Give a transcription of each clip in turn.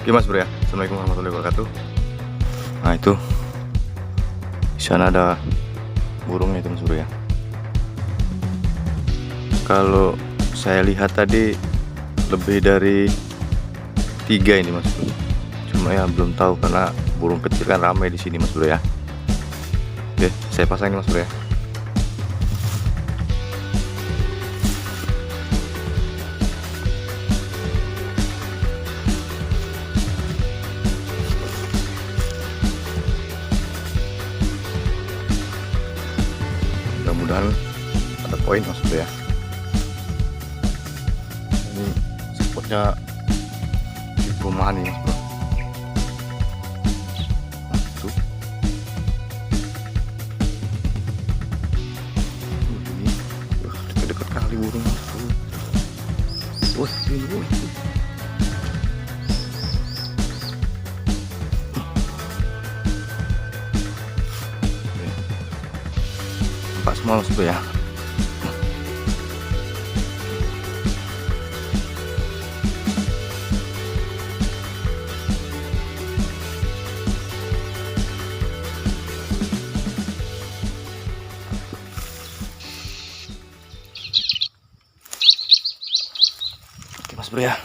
Oke mas bro ya, Assalamualaikum warahmatullahi wabarakatuh. Nah itu di sana ada burungnya itu mas bro ya. Kalau saya lihat tadi lebih dari 3 ini mas bro. Cuma ya belum tahu karena burung kecil kan ramai di sini mas bro ya. Oke, saya pasangin mas bro ya. Mudah-mudahan ada poin mas bro ya. Ini spotnya di perumahan ini mas bro. Tuh. Ini dekat-dekat kali burung mas bro. Wah ini Pak semua mas bro ya. Oke mas bro ya.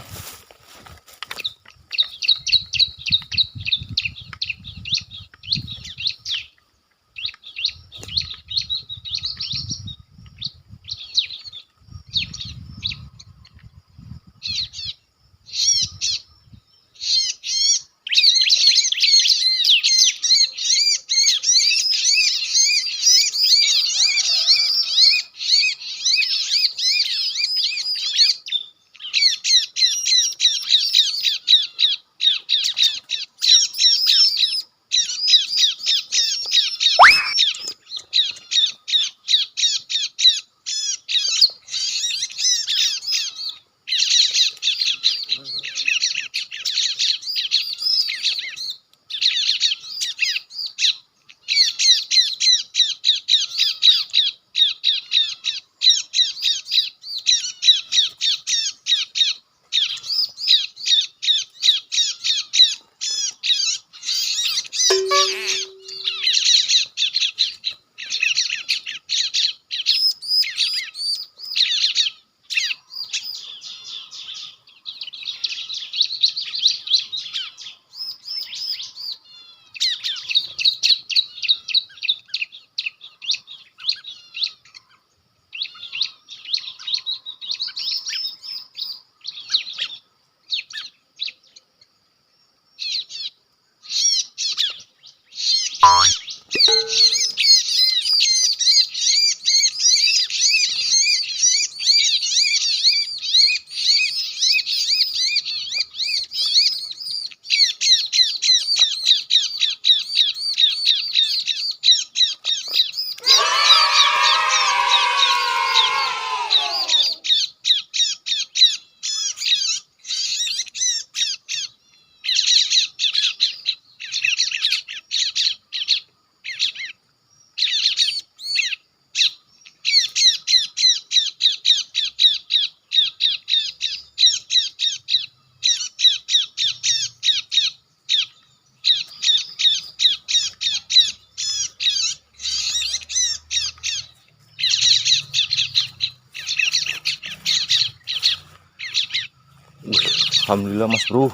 Alhamdulillah mas bro.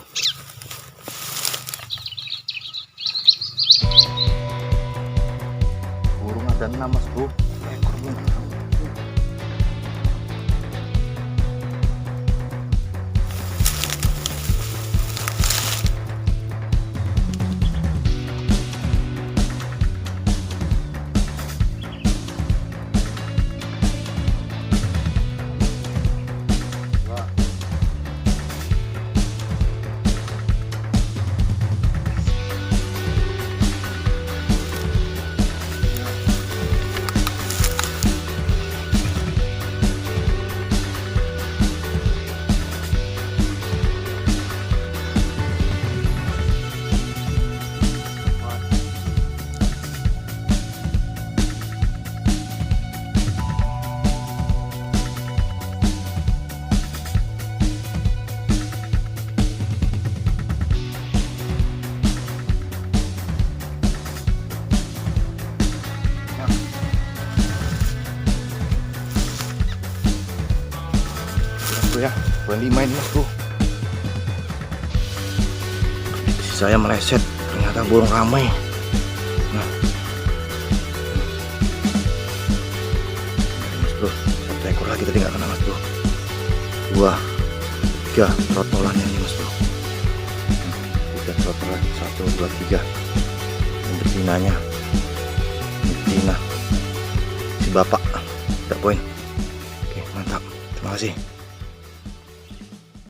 Burung ada 6 mas bro. Ekor burung. bro ya. Poin 5 ini mas bro. Saya meleset, ternyata burung ramai. Nah, mas bro, 1 ekor lagi tadi nggak kena mas bro. 2, 3 trotolannya ini mas bro. 3 trotolan, 1, 2, 3. Ini betinanya, betina si bapak, tidak poin. Oke, mantap, terima kasih.